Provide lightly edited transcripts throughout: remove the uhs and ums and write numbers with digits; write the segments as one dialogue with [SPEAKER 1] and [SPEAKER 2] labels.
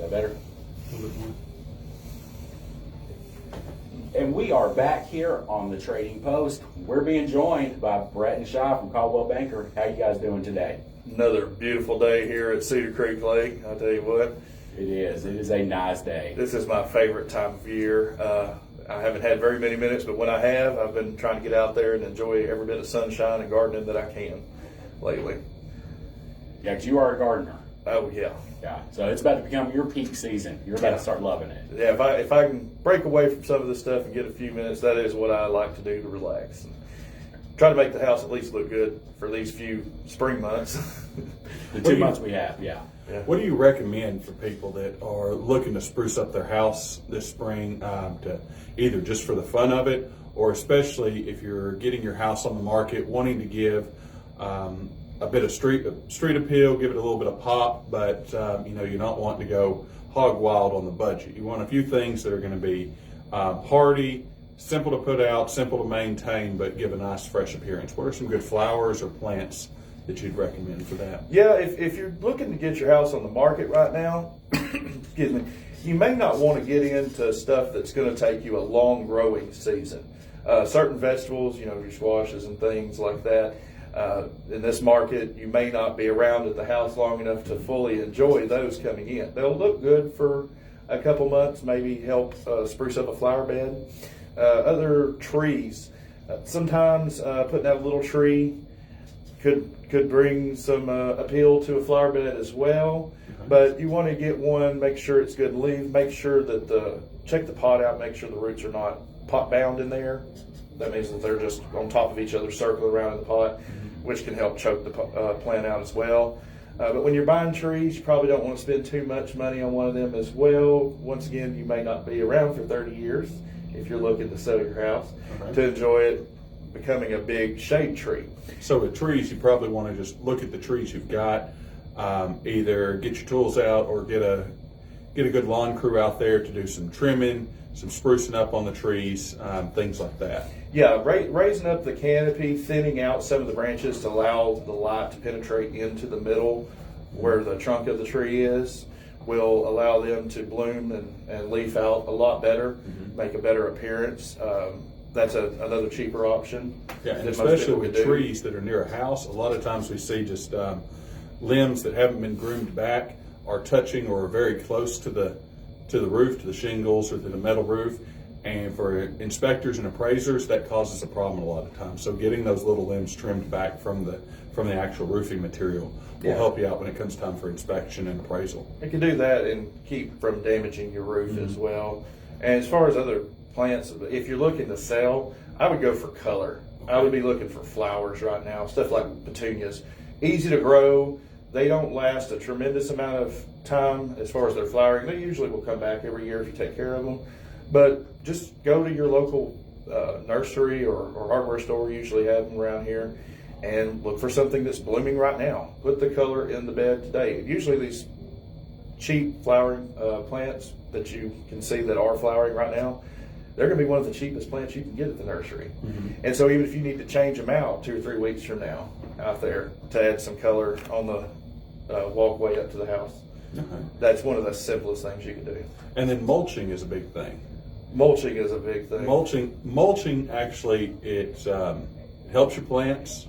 [SPEAKER 1] that better?
[SPEAKER 2] A little bit more.
[SPEAKER 1] And we are back here on the Trading Post. We're being joined by Brett and Shaw from Caldwell Banker. How you guys doing today?
[SPEAKER 3] Another beautiful day here at Cedar Creek Lake. I'll tell you what.
[SPEAKER 1] It is. It is a nice day.
[SPEAKER 3] This is my favorite time of year. I haven't had very many minutes, but when I have, I've been trying to get out there and enjoy every bit of sunshine and gardening that I can lately.
[SPEAKER 1] Yeah, because you are a gardener.
[SPEAKER 3] Oh, yeah.
[SPEAKER 1] Yeah, so it's about to become your peak season. You're about to start loving it.
[SPEAKER 3] Yeah, if I can break away from some of this stuff and get a few minutes, that is what I like to do to relax. And try to make the house at least look good for these few spring months.
[SPEAKER 1] The 2 months we have, yeah.
[SPEAKER 2] What do you recommend for people that are looking to spruce up their house this spring, to either just for the fun of it, or especially if you're getting your house on the market, wanting to give a bit of street appeal, give it a little bit of pop, but you're not wanting to go hog wild on the budget. You want a few things that are going to be hardy, simple to put out, simple to maintain, but give a nice fresh appearance. What are some good flowers or plants that you'd recommend for that?
[SPEAKER 3] Yeah, if you're looking to get your house on the market right now, excuse me, you may not want to get into stuff that's going to take you a long growing season. Certain vegetables, your squashes and things like that, in this market, you may not be around at the house long enough to fully enjoy those coming in. They'll look good for a couple months, maybe help spruce up a flower bed. Other trees, sometimes putting out a little tree could bring some appeal to a flower bed as well. But you want to get one, make sure it's good leaf, make sure that check the pot out, make sure the roots are not pot bound in there. That means that they're just on top of each other, circling around in the pot, which can help choke the plant out as well. But when you're buying trees, you probably don't want to spend too much money on one of them as well. Once again, you may not be around for 30 years if you're looking to sell your house to enjoy it becoming a big shade tree.
[SPEAKER 2] So with trees, you probably want to just look at the trees you've got, either get your tools out or get a good lawn crew out there to do some trimming, some sprucing up on the trees, things like that.
[SPEAKER 3] Yeah, raising up the canopy, thinning out some of the branches to allow the light to penetrate into the middle where the trunk of the tree is will allow them to bloom and leaf out a lot better, make a better appearance. That's another cheaper option.
[SPEAKER 2] Yeah, and especially with trees that are near a house, a lot of times we see just limbs that haven't been groomed back are touching or are very close to the roof, to the shingles or to the metal roof. And for inspectors and appraisers, that causes a problem a lot of times. So getting those little limbs trimmed back from the actual roofing material will help you out when it comes time for inspection and appraisal.
[SPEAKER 3] You can do that and keep from damaging your roof as well. And as far as other plants, if you're looking to sell, I would go for color. I would be looking for flowers right now, stuff like petunias. Easy to grow. They don't last a tremendous amount of time as far as their flowering. They usually will come back every year if you take care of them. But just go to your local nursery or hardware store, usually have them around here, and look for something that's blooming right now. Put the color in the bed today. Usually these cheap flowering plants that you can see that are flowering right now, they're going to be one of the cheapest plants you can get at the nursery. And so even if you need to change them out 2 or 3 weeks from now out there to add some color on the walkway up to the house, that's one of the simplest things you can do.
[SPEAKER 2] And then mulching is a big thing.
[SPEAKER 3] Mulching is a big thing.
[SPEAKER 2] Mulching actually, it helps your plants.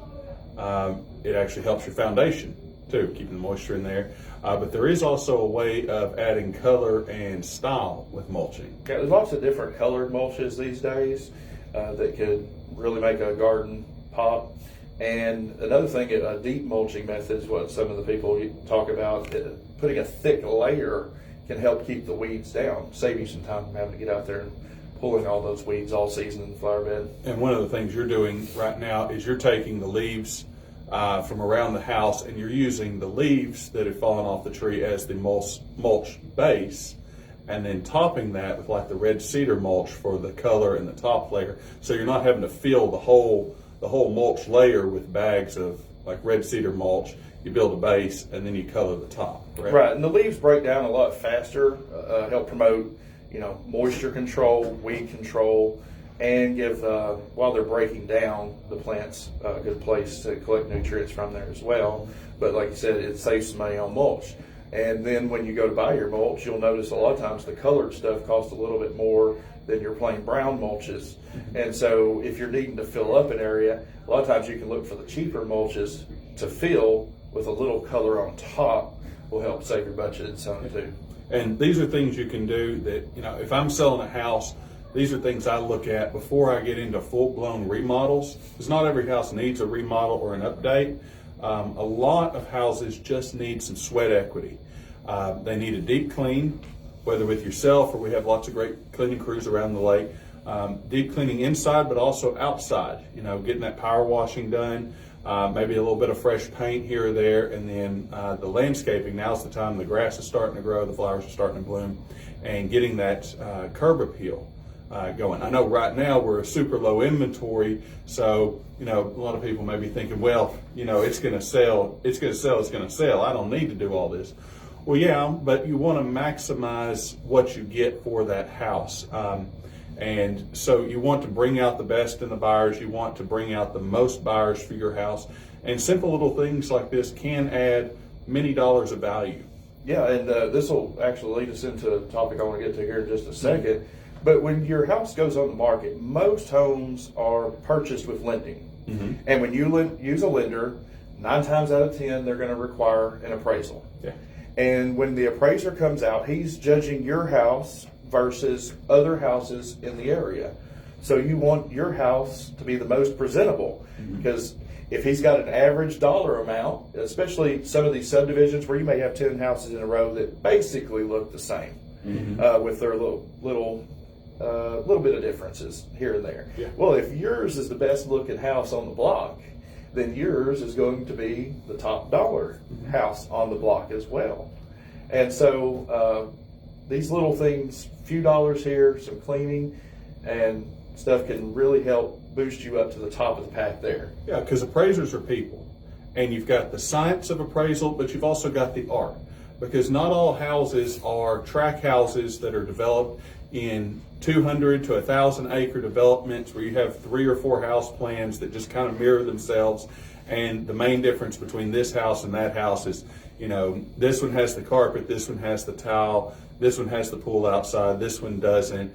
[SPEAKER 2] It actually helps your foundation too, keeping the moisture in there. But there is also a way of adding color and style with mulching.
[SPEAKER 3] Yeah, there's lots of different colored mulches these days that could really make a garden pop. And another thing, a deep mulching method is what some of the people talk about. Putting a thick layer can help keep the weeds down, save you some time from having to get out there and pulling all those weeds all season in the flower bed. And
[SPEAKER 2] one of the things you're doing right now is you're taking the leaves from around the house and you're using the leaves that have fallen off the tree as the mulch base, and then topping that with like the red cedar mulch for the color and the top layer. So you're not having to fill the whole mulch layer with bags of like red cedar mulch. You build a base and then you color the top.
[SPEAKER 3] Right, and the leaves break down a lot faster, help promote, moisture control, weed control, and give, while they're breaking down, the plants a good place to collect nutrients from there as well. But like you said, it saves some money on mulch. And then when you go to buy your mulch, you'll notice a lot of times the colored stuff costs a little bit more than your plain brown mulches. And so if you're needing to fill up an area, a lot of times you can look for the cheaper mulches to fill with a little color on top will help save your budget and some too.
[SPEAKER 2] And these are things you can do that, if I'm selling a house, these are things I look at before I get into full-blown remodels, because not every house needs a remodel or an update. A lot of houses just need some sweat equity. They need a deep clean, whether with yourself or we have lots of great cleaning crews around the lake. Deep cleaning inside, but also outside, getting that power washing done, maybe a little bit of fresh paint here or there, and then the landscaping. Now's the time the grass is starting to grow, the flowers are starting to bloom, and getting that curb appeal going. I know right now we're a super low inventory, so a lot of people may be thinking, well, it's going to sell, it's going to sell. I don't need to do all this. Well, yeah, but you want to maximize what you get for that house. And so you want to bring out the best in the buyers. You want to bring out the most buyers for your house. And simple little things like this can add many dollars of value.
[SPEAKER 3] Yeah, and this will actually lead us into a topic I want to get to here in just a second. But when your house goes on the market, most homes are purchased with lending. And when you use a lender, 9 times out of 10, they're going to require an appraisal.
[SPEAKER 2] Yeah.
[SPEAKER 3] And when the appraiser comes out, he's judging your house versus other houses in the area. So you want your house to be the most presentable, because if he's got an average dollar amount, especially some of these subdivisions where you may have 10 houses in a row that basically look the same, with their little bit of differences here and there.
[SPEAKER 2] Yeah.
[SPEAKER 3] Well, if yours is the best looking house on the block, then yours is going to be the top dollar house on the block as well. And so these little things, few dollars here, some cleaning and stuff, can really help boost you up to the top of the pack there.
[SPEAKER 2] Yeah, because appraisers are people, and you've got the science of appraisal, but you've also got the art, because not all houses are tract houses that are developed in 200 to 1,000 acre developments where you have 3 or 4 house plans that just kind of mirror themselves. And the main difference between this house and that house is, this one has the carpet, this one has the tile, this one has the pool outside, this one doesn't.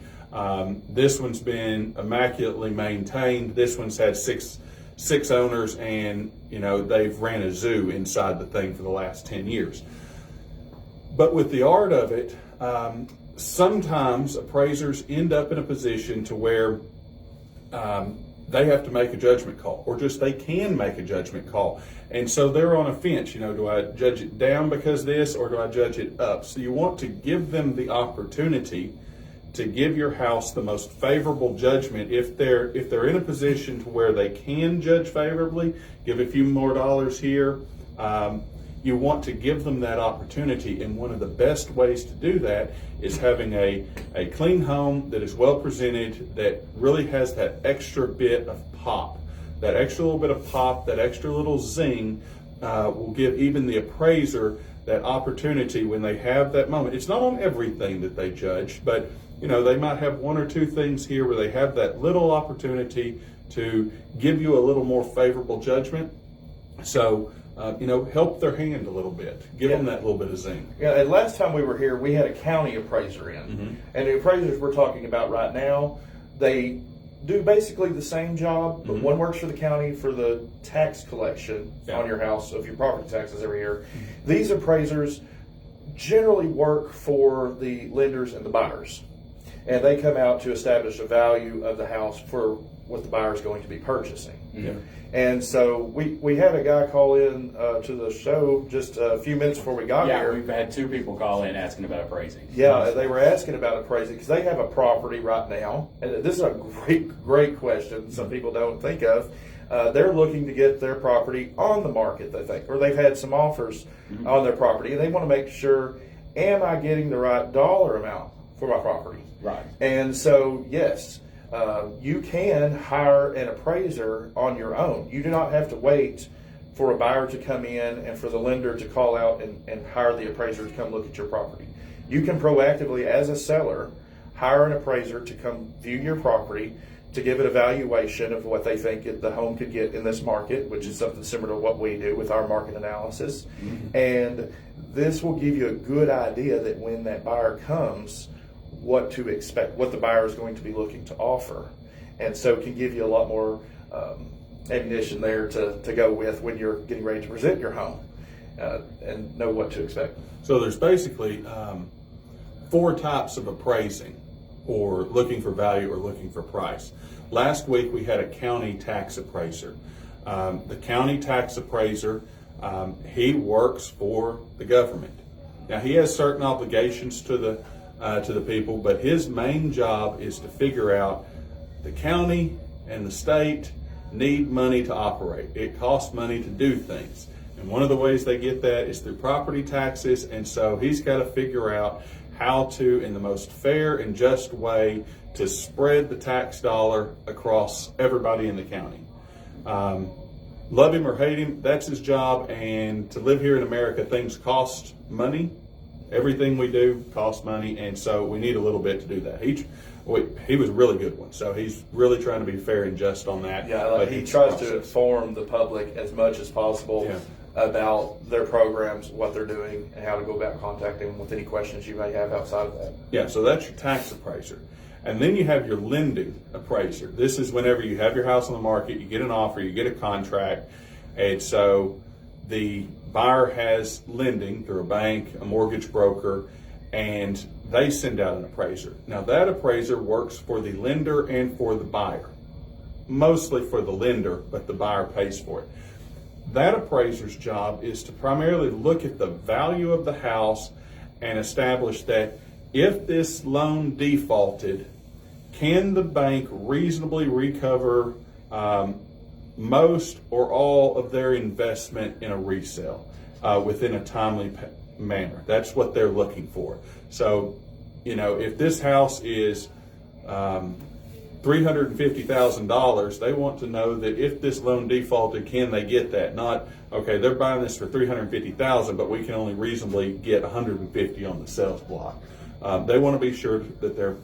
[SPEAKER 2] This one's been immaculately maintained. This one's had six owners, and they've ran a zoo inside the thing for the last 10 years. But with the art of it, sometimes appraisers end up in a position to where they have to make a judgment call, or just they can make a judgment call. And so they're on a fence, do I judge it down because this, or do I judge it up? So you want to give them the opportunity to give your house the most favorable judgment. If they're in a position to where they can judge favorably, give a few more dollars here, you want to give them that opportunity. And one of the best ways to do that is having a clean home that is well presented, that really has that extra bit of pop. That extra little bit of pop, that extra little zing will give even the appraiser that opportunity when they have that moment. It's not on everything that they judge, but they might have 1 or 2 things here where they have that little opportunity to give you a little more favorable judgment. So, help their hand a little bit. Give them that little bit of zing.
[SPEAKER 3] Yeah, and last time we were here, we had a county appraiser in. And the appraisers we're talking about right now, they do basically the same job, but one works for the county for the tax collection on your house of your property taxes every year. These appraisers generally work for the lenders and the buyers, and they come out to establish a value of the house for what the buyer is going to be purchasing. And so we had a guy call in to the show just a few minutes before we got here.
[SPEAKER 1] Yeah, we've had 2 people call in asking about appraising.
[SPEAKER 3] Yeah, they were asking about appraising because they have a property right now, and this is a great question some people don't think of. They're looking to get their property on the market, they think, or they've had some offers on their property, and they want to make sure, am I getting the right dollar amount for my property?
[SPEAKER 1] Right.
[SPEAKER 3] And so, yes, you can hire an appraiser on your own. You do not have to wait for a buyer to come in and for the lender to call out and hire the appraiser to come look at your property. You can proactively, as a seller, hire an appraiser to come view your property, to give it a valuation of what they think the home could get in this market, which is something similar to what we do with our market analysis. And this will give you a good idea that when that buyer comes, what to expect, what the buyer is going to be looking to offer. And so it can give you a lot more ammunition there to go with when you're getting ready to present your home and know what to expect.
[SPEAKER 2] So there's basically 4 types of appraising, or looking for value or looking for price. Last week we had a county tax appraiser. The county tax appraiser, he works for the government. Now he has certain obligations to the people, but his main job is to figure out the county and the state need money to operate. It costs money to do things. And one of the ways they get that is through property taxes, and so he's got to figure out how to, in the most fair and just way, to spread the tax dollar across everybody in the county. Love him or hate him, that's his job, and to live here in America, things cost money. Everything we do costs money, and so we need a little bit to do that. He was a really good one, so he's really trying to be fair and just on that.
[SPEAKER 3] Yeah, he tries to inform the public as much as possible about their programs, what they're doing, and how to go about contacting them with any questions you may have outside of that.
[SPEAKER 2] Yeah, so that's your tax appraiser. And then you have your lending appraiser. This is whenever you have your house on the market, you get an offer, you get a contract, and so the buyer has lending through a bank, a mortgage broker, and they send out an appraiser. Now that appraiser works for the lender and for the buyer. Mostly for the lender, but the buyer pays for it. That appraiser's job is to primarily look at the value of the house and establish that if this loan defaulted, can the bank reasonably recover most or all of their investment in a resale within a timely manner? That's what they're looking for. So, if this house is $350,000, they want to know that if this loan defaulted, can they get that? Not, okay, they're buying this for $350,000, but we can only reasonably get $150 on the sales block. They want to be sure that their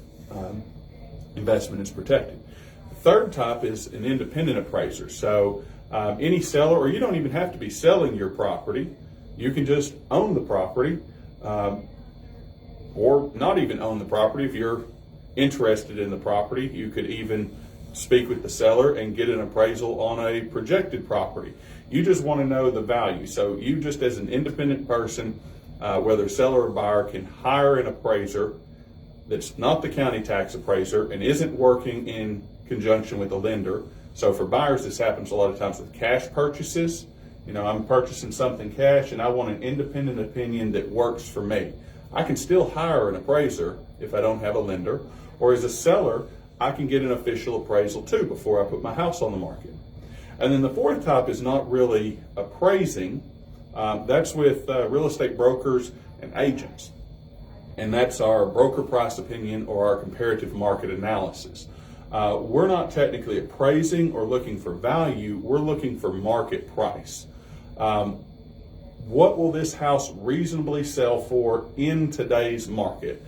[SPEAKER 2] investment is protected. The third type is an independent appraiser. So any seller, or you don't even have to be selling your property, you can just own the property, or not even own the property. If you're interested in the property, you could even speak with the seller and get an appraisal on a projected property. You just want to know the value. So you just, as an independent person, whether seller or buyer, can hire an appraiser that's not the county tax appraiser and isn't working in conjunction with the lender. So for buyers, this happens a lot of times with cash purchases. I'm purchasing something cash and I want an independent opinion that works for me. I can still hire an appraiser if I don't have a lender, or as a seller, I can get an official appraisal too before I put my house on the market. And then the fourth type is not really appraising. That's with real estate brokers and agents. And that's our broker price opinion or our comparative market analysis. We're not technically appraising or looking for value, we're looking for market price. What will this house reasonably sell for in today's market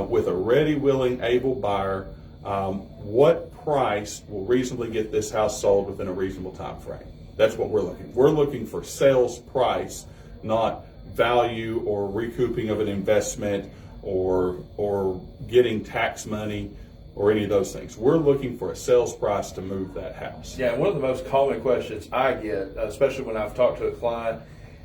[SPEAKER 2] with a ready, willing, able buyer? What price will reasonably get this house sold within a reasonable time frame? That's what we're looking for. We're looking for sales price, not value or recouping of an investment or getting tax money or any of those things. We're looking for a sales price to move that house.
[SPEAKER 3] Yeah, one of the most common questions I get, especially when I've talked to a client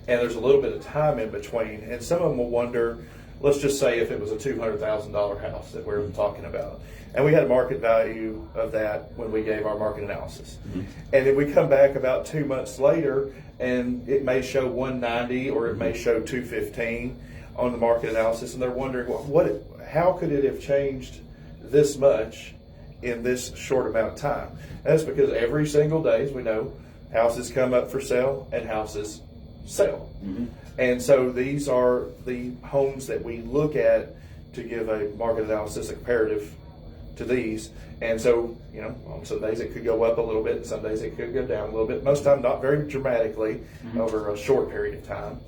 [SPEAKER 3] and there's a little bit of time in between, and some of them will wonder, let's just say if it was a $200,000 house that we're talking about, and we had a market value of that when we gave our market analysis. And then we come back about 2 months later and it may show 190 or it may show 215 on the market analysis, and they're wondering, how could it have changed this much in this short amount of time? And that's because every single day, as we know, houses come up for sale and houses sell. And so these are the homes that we look at to give a market analysis, a comparative to these. And so, on some days it could go up a little bit, and some days it could go down a little bit. Most of the time, not very dramatically over a short period of time.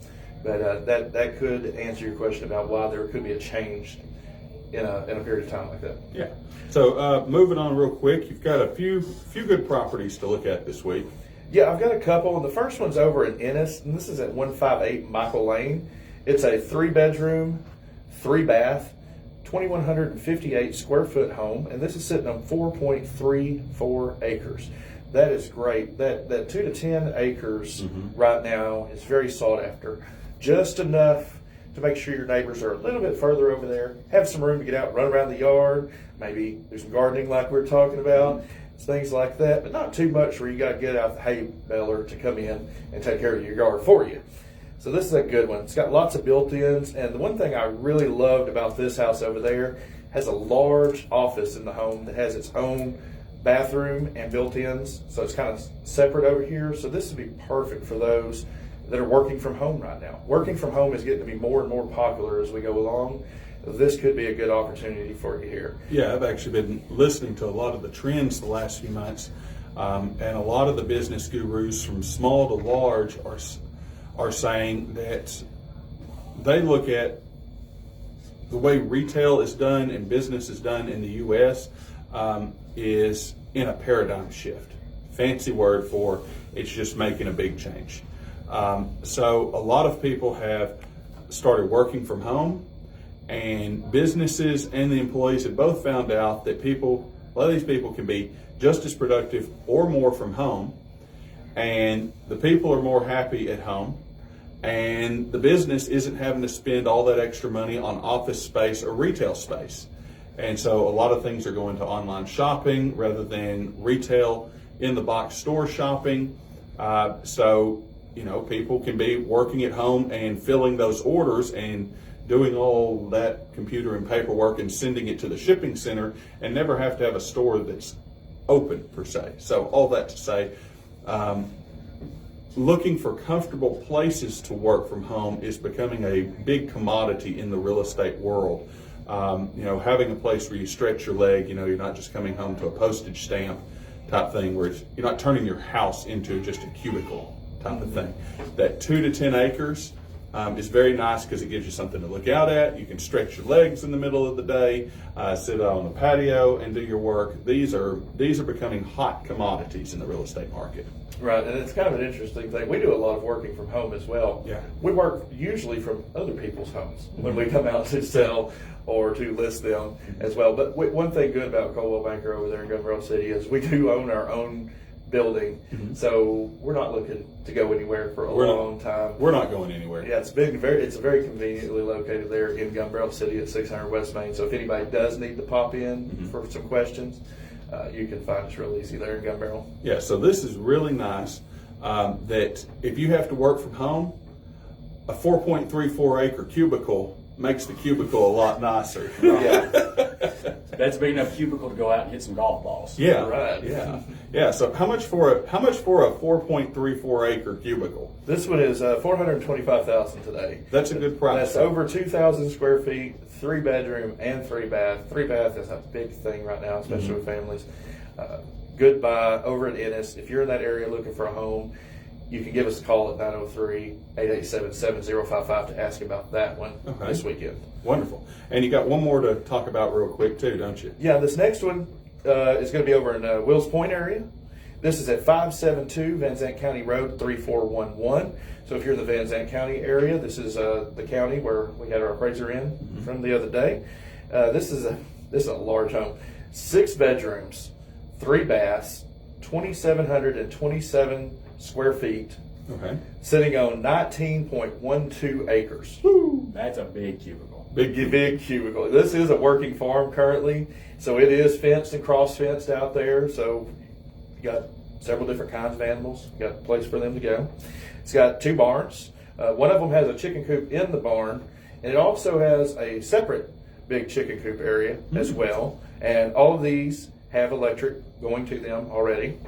[SPEAKER 3] But that could answer your question about why there could be a change in a period of time like that.
[SPEAKER 2] Yeah. So moving on real quick, you've got a few good properties to look at this week.
[SPEAKER 3] Yeah, I've got a couple. And the first one's over in Ennis, and this is at 158 Michael Lane. It's a 3-bedroom, 3-bath, 2,158 square foot home, and this is sitting on 4.34 acres. That is great. That 2 to 10 acres right now is very sought after. Just enough to make sure your neighbors are a little bit further over there, have some room to get out, run around the yard, maybe do some gardening like we were talking about, things like that, but not too much where you got to get out the hay baler to come in and take care of your yard for you. So this is a good one. It's got lots of built-ins, and the one thing I really loved about this house over there has a large office in the home that has its own bathroom and built-ins, so it's kind of separate over here. So this would be perfect for those that are working from home right now. Working from home is getting to be more and more popular as we go along. This could be a good opportunity for you here.
[SPEAKER 2] Yeah, I've actually been listening to a lot of the trends the last few months, and a lot of the business gurus from small to large are saying that they look at the way retail is done and business is done in the U.S. Is in a paradigm shift. Fancy word for it's just making a big change. So a lot of people have started working from home, and businesses and the employees have both found out that a lot of these people can be just as productive or more from home, and the people are more happy at home, and the business isn't having to spend all that extra money on office space or retail space. And so a lot of things are going to online shopping rather than retail in the box store shopping. So people can be working at home and filling those orders and doing all that computer and paperwork and sending it to the shipping center and never have to have a store that's open per se. So all that to say, looking for comfortable places to work from home is becoming a big commodity in the real estate world. Having a place where you stretch your leg, you're not just coming home to a postage stamp type thing where you're not turning your house into just a cubicle type of thing. That 2 to 10 acres is very nice because it gives you something to look out at. You can stretch your legs in the middle of the day, sit out on the patio and do your work. These are becoming hot commodities in the real estate market.
[SPEAKER 3] Right, and it's kind of an interesting thing. We do a lot of working from home as well.
[SPEAKER 2] Yeah.
[SPEAKER 3] We work usually from other people's homes when we come out to sell or to list them as well. But one thing good about Coldwell Banker over there in Gun Barrel City is we do own our own building, so we're not looking to go anywhere for a long time.
[SPEAKER 2] We're not going anywhere.
[SPEAKER 3] Yeah, it's very conveniently located there in Gun Barrel City at 600 West Main. So if anybody does need to pop in for some questions, you can find us real easy there in Gun Barrel.
[SPEAKER 2] Yeah, so this is really nice that if you have to work from home, a 4.34 acre cubicle makes the cubicle a lot nicer.
[SPEAKER 3] Yeah.
[SPEAKER 1] That's a big enough cubicle to go out and hit some golf balls.
[SPEAKER 2] Yeah,
[SPEAKER 3] Right.
[SPEAKER 2] Yeah. So how much for a 4.34 acre cubicle?
[SPEAKER 3] This one is $425,000 today.
[SPEAKER 2] That's a good price.
[SPEAKER 3] That's over 2,000 square feet, 3-bedroom and 3-bath. 3-bath is a big thing right now, especially with families. Good buy over at Ennis. If you're in that area looking for a home, you can give us a call at 903-887-7055 to ask about that one this weekend.
[SPEAKER 2] Wonderful. And you got one more to talk about real quick too, don't you?
[SPEAKER 3] Yeah, this next one is going to be over in Wills Point area. This is at 572 Van Zandt County Road 3411. So if you're in the Van Zandt County area, this is the county where we had our appraiser in from the other day. This is a large home, 6 bedrooms, 3 baths, 2,727 square feet.
[SPEAKER 2] Okay.
[SPEAKER 3] Sitting on 19.12 acres.
[SPEAKER 1] Woo, that's a big cubicle.
[SPEAKER 3] Big cubicle. This is a working farm currently, so it is fenced and cross-fenced out there. So you got several different kinds of animals. You got a place for them to go. It's got 2 barns. One of them has a chicken coop in the barn, and it also has a separate big chicken coop area as well. And all of these have electric going to them already,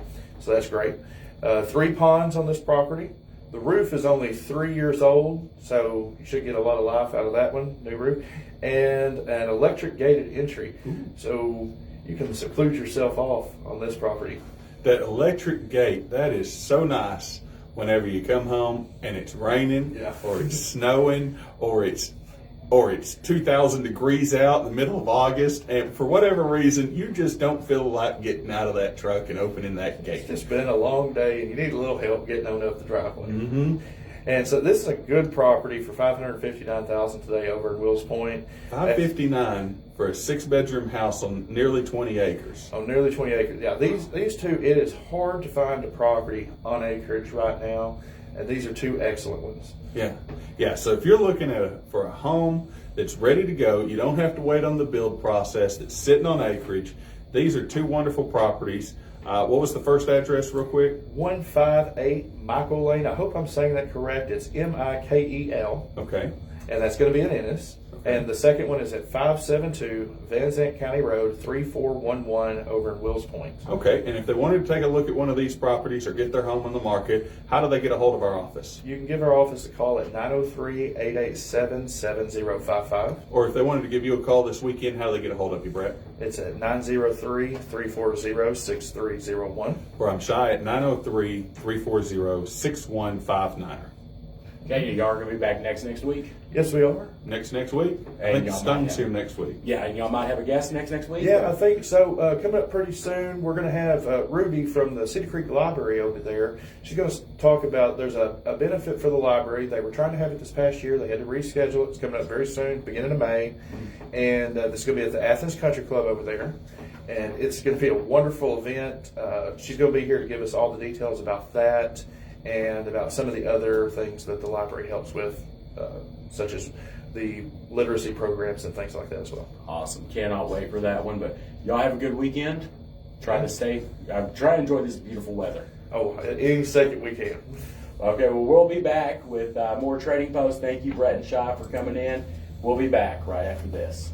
[SPEAKER 3] so that's great. 3 ponds on this property. The roof is only 3 years old, so you should get a lot of life out of that one, new roof. And an electric gated entry, so you can seclude yourself off on this property.
[SPEAKER 2] That electric gate, that is so nice whenever you come home and it's raining or it's snowing or it's or it's 2,000 degrees out in the middle of August, and for whatever reason, you just don't feel like getting out of that truck and opening that gate.
[SPEAKER 3] It's been a long day, and you need a little help getting on up the driveway.
[SPEAKER 2] Mm-hmm.
[SPEAKER 3] And so this is a good property for $559,000 today over in Wills Point.
[SPEAKER 2] $559 for a 6-bedroom house on nearly 20 acres.
[SPEAKER 3] On nearly 20 acres. Yeah, these two, it is hard to find a property on acreage right now, and these are two excellent ones.
[SPEAKER 2] Yeah. So if you're looking for a home that's ready to go, you don't have to wait on the build process, that's sitting on acreage. These are two wonderful properties. What was the first address, real quick?
[SPEAKER 3] 158 Michael Lane. I hope I'm saying that correct. It's Mikel.
[SPEAKER 2] Okay.
[SPEAKER 3] And that's going to be in Ennis. And the second one is at 572 Van Zandt County Road, 3411 over in Wills Point.
[SPEAKER 2] Okay, and if they wanted to take a look at one of these properties or get their home on the market, how do they get a hold of our office?
[SPEAKER 3] You can give our office a call at 903-887-7055.
[SPEAKER 2] Or if they wanted to give you a call this weekend, how do they get a hold of you, Brett?
[SPEAKER 3] It's at 903-340-6301.
[SPEAKER 2] Or I'm Shy at 903-340-6159.
[SPEAKER 1] Okay, you are going to be back next week?
[SPEAKER 3] Yes, we are.
[SPEAKER 2] Next week?
[SPEAKER 1] Hey,
[SPEAKER 2] I think
[SPEAKER 1] y'all
[SPEAKER 2] Stone's
[SPEAKER 1] might
[SPEAKER 2] here
[SPEAKER 1] have-
[SPEAKER 2] next week.
[SPEAKER 1] Yeah, and y'all might have a guest next week?
[SPEAKER 3] Yeah, I think so. Coming up pretty soon, we're going to have Ruby from the City Creek Library over there. She's going to talk about there's a benefit for the library. They were trying to have it this past year. They had to reschedule it. It's coming up very soon, beginning of May. And this is going to be at the Athens Country Club over there. And it's going to be a wonderful event. She's going to be here to give us all the details about that and about some of the other things that the library helps with, such as the literacy programs and things like that as well.
[SPEAKER 1] Awesome. Cannot wait for that one. But y'all have a good weekend. Try to enjoy this beautiful weather.
[SPEAKER 3] Oh, any second we can.
[SPEAKER 1] Okay, well, we'll be back with more Trading Post. Thank you, Brett and Shy, for coming in. We'll be back right after this.